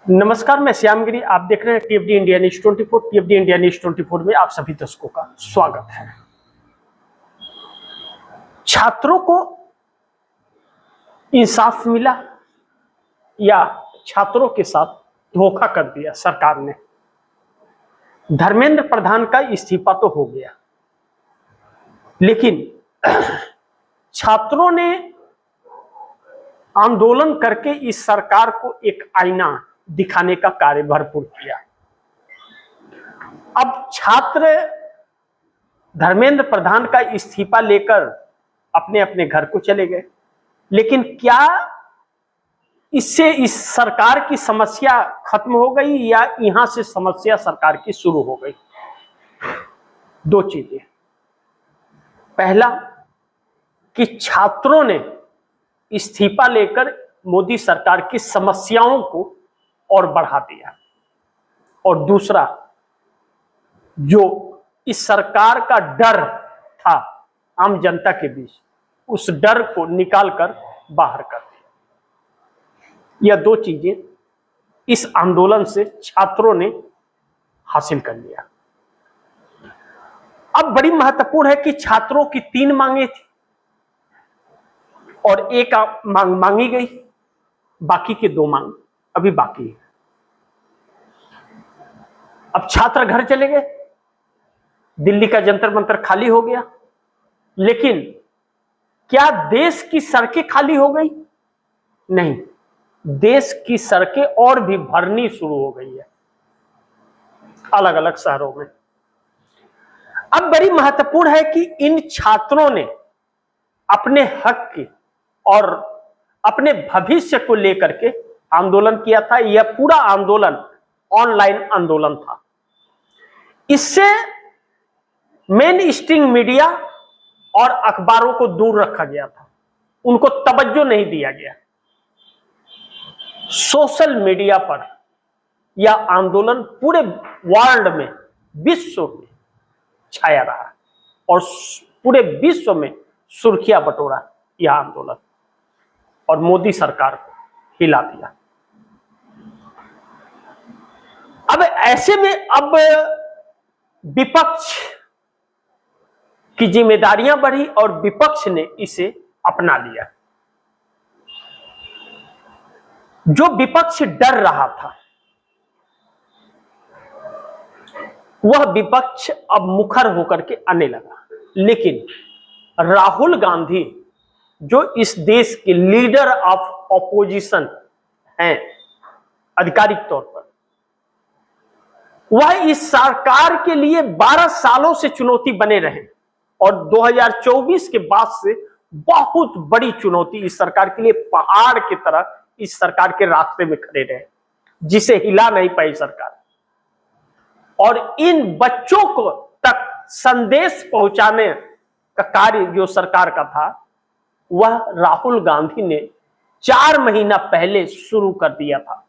नमस्कार, मैं श्यामगिरी। आप देख रहे हैं टीएफडी इंडिया न्यूज 24। टीएफडी इंडिया न्यूज 24 में आप सभी दर्शकों का स्वागत है। छात्रों को इंसाफ मिला या छात्रों के साथ धोखा कर दिया सरकार ने? धर्मेंद्र प्रधान का इस्तीफा तो हो गया, लेकिन छात्रों ने आंदोलन करके इस सरकार को एक आईना दिखाने का कार्य भरपूर किया। अब छात्र धर्मेंद्र प्रधान का इस्तीफा लेकर अपने अपने घर को चले गए, लेकिन क्या इससे इस सरकार की समस्या खत्म हो गई या यहां से समस्या सरकार की शुरू हो गई? दो चीजें। पहला कि छात्रों ने इस्तीफा लेकर मोदी सरकार की समस्याओं को और बढ़ा दिया, और दूसरा जो इस सरकार का डर था आम जनता के बीच, उस डर को निकालकर बाहर कर दिया। यह दो चीजें इस आंदोलन से छात्रों ने हासिल कर लिया। अब बड़ी महत्वपूर्ण है कि छात्रों की 3 मांगे थी और एक मांग मांगी गई, बाकी के 2 मांग अभी बाकी है। अब छात्र घर चले गए, दिल्ली का जंतर मंतर खाली हो गया, लेकिन क्या देश की सड़कें खाली हो गई? नहीं, देश की सड़कें और भी भरनी शुरू हो गई है अलग अलग शहरों में। अब बड़ी महत्वपूर्ण है कि इन छात्रों ने अपने हक की और अपने भविष्य को लेकर के आंदोलन किया था। यह पूरा आंदोलन ऑनलाइन आंदोलन था। इससे मेन स्ट्रीम मीडिया और अखबारों को दूर रखा गया था, उनको तवज्जो नहीं दिया गया। सोशल मीडिया पर यह आंदोलन पूरे वर्ल्ड में, विश्व में छाया रहा और पूरे विश्व में सुर्खियां बटोरा यह आंदोलन, और मोदी सरकार को हिला दिया। अब ऐसे में अब विपक्ष की जिम्मेदारियां बढ़ी और विपक्ष ने इसे अपना लिया। जो विपक्ष डर रहा था, वह विपक्ष अब मुखर होकर के आने लगा। लेकिन राहुल गांधी, जो इस देश के लीडर ऑफ ऑपोजिशन हैं आधिकारिक तौर पर, वह इस सरकार के लिए 12 सालों से चुनौती बने रहे और 2024 के बाद से बहुत बड़ी चुनौती इस सरकार के लिए पहाड़ की तरह इस सरकार के रास्ते में खड़े रहे, जिसे हिला नहीं पाई सरकार। और इन बच्चों को तक संदेश पहुंचाने का कार्य जो सरकार का था, वह राहुल गांधी ने 4 महीना पहले शुरू कर दिया था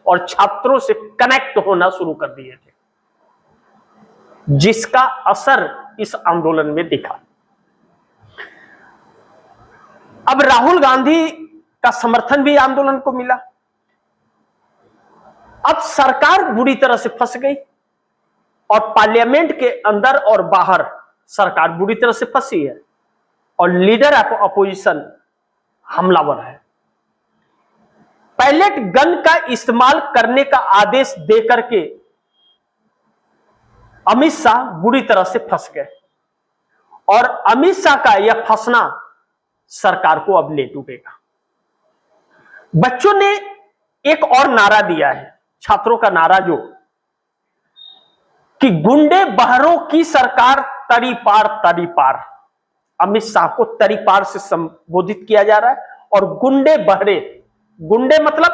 और छात्रों से कनेक्ट होना शुरू कर दिए थे, जिसका असर इस आंदोलन में दिखा। अब राहुल गांधी का समर्थन भी आंदोलन को मिला। अब सरकार बुरी तरह से फंस गई और पार्लियामेंट के अंदर और बाहर सरकार बुरी तरह से फंसी है और लीडर ऑफ अपोजिशन हमलावर है। पैलेट गन का इस्तेमाल करने का आदेश देकर के अमित शाह बुरी तरह से फंस गए और अमित शाह का यह फंसना सरकार को अब ले डूबेगा। बच्चों ने एक और नारा दिया है, छात्रों का नारा, जो कि गुंडे बहरों की सरकार तरी पार तरी पार। अमित शाह को तरी पार से संबोधित किया जा रहा है और गुंडे बहरे, गुंडे मतलब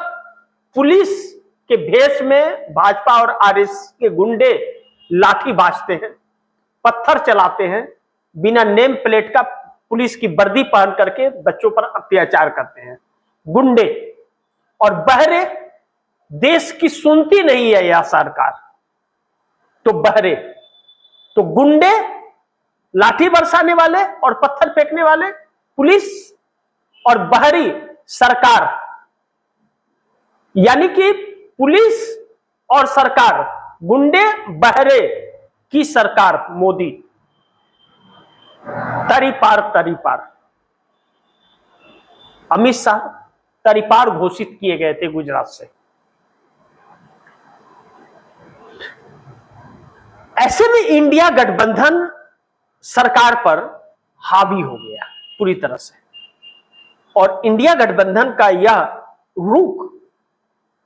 पुलिस के भेष में भाजपा और आरएसएस के गुंडे लाठी भाजते हैं, पत्थर चलाते हैं, बिना नेम प्लेट का पुलिस की वर्दी पहन करके बच्चों पर अत्याचार करते हैं, गुंडे। और बहरे, देश की सुनती नहीं है यह सरकार, तो बहरे, तो गुंडे, लाठी बरसाने वाले और पत्थर फेंकने वाले पुलिस, और बहरी सरकार, यानी कि पुलिस और सरकार, गुंडे बहरे की सरकार मोदी, तरीपार तरीपार। अमित शाह तरीपार घोषित किए गए थे गुजरात से। ऐसे में इंडिया गठबंधन सरकार पर हावी हो गया पूरी तरह से, और इंडिया गठबंधन का यह रुख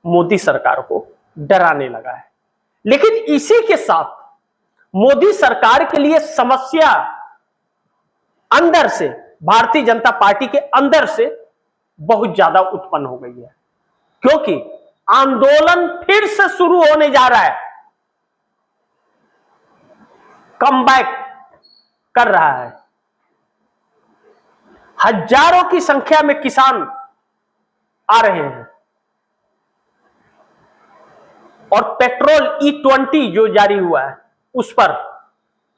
मोदी सरकार को डराने लगा है। लेकिन इसी के साथ मोदी सरकार के लिए समस्या अंदर से, भारतीय जनता पार्टी के अंदर से बहुत ज्यादा उत्पन्न हो गई है, क्योंकि आंदोलन फिर से शुरू होने जा रहा है, कमबैक कर रहा है। हजारों की संख्या में किसान आ रहे हैं और पेट्रोल E20 जो जारी हुआ है उस पर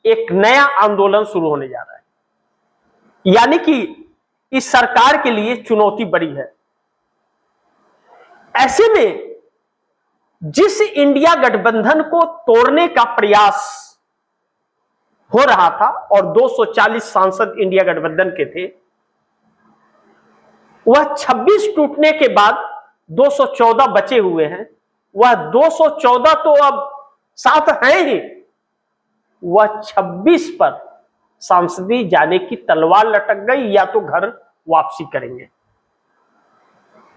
एक नया आंदोलन शुरू होने जा रहा है। यानी कि इस सरकार के लिए चुनौती बड़ी है। ऐसे में जिस इंडिया गठबंधन को तोड़ने का प्रयास हो रहा था और 240 सांसद इंडिया गठबंधन के थे, वह 26 टूटने के बाद 214 बचे हुए हैं। वह 214 तो अब साथ हैं ही, वह 26 पर सांसदी जाने की तलवार लटक गई, या तो घर वापसी करेंगे।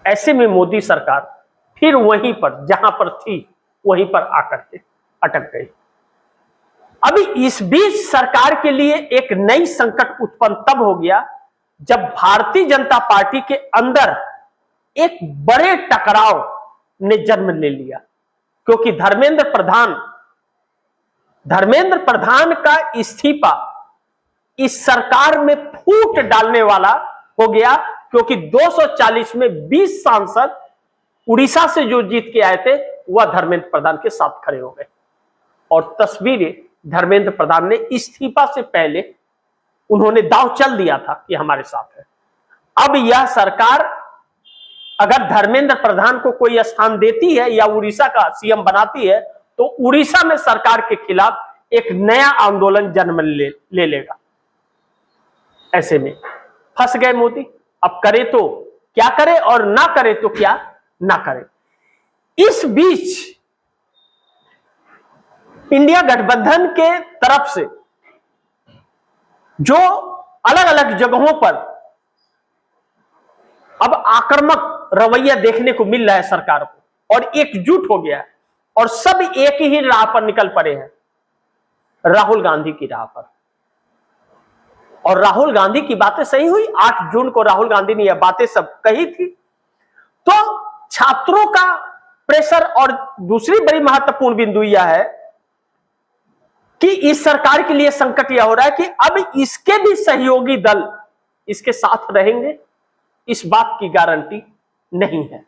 ऐसे में मोदी सरकार फिर वहीं पर जहां पर थी वहीं पर आकर के अटक गई। अभी इस बीच सरकार के लिए एक नई संकट उत्पन्न तब हो गया जब भारतीय जनता पार्टी के अंदर एक बड़े टकराव ने जन्म ले लिया, क्योंकि धर्मेंद्र प्रधान का इस्तीफा इस सरकार में फूट डालने वाला हो गया, क्योंकि 240 में 20 सांसद उड़ीसा से जो जीत के आए थे वह धर्मेंद्र प्रधान के साथ खड़े हो गए, और तस्वीरें धर्मेंद्र प्रधान ने इस्तीफा से पहले उन्होंने दांव चल दिया था कि हमारे साथ है। अब यह सरकार अगर धर्मेंद्र प्रधान को कोई स्थान देती है या उड़ीसा का सीएम बनाती है, तो उड़ीसा में सरकार के खिलाफ एक नया आंदोलन जन्म ले लेगा। ऐसे में फंस गए मोदी। अब करे तो क्या करे और ना करे तो क्या ना करे। इस बीच इंडिया गठबंधन के तरफ से जो अलग अलग जगहों पर अब आक्रामक रवैया देखने को मिल रहा है सरकार को, और एकजुट हो गया है, और सब एक ही राह पर निकल पड़े हैं, राहुल गांधी की राह पर। और राहुल गांधी की बातें सही हुई। 8 जून को राहुल गांधी ने यह बातें सब कही थी। तो छात्रों का प्रेशर, और दूसरी बड़ी महत्वपूर्ण बिंदु यह है कि इस सरकार के लिए संकट यह हो रहा है कि अब इसके भी सहयोगी दल इसके साथ रहेंगे, इस बात की गारंटी नहीं है।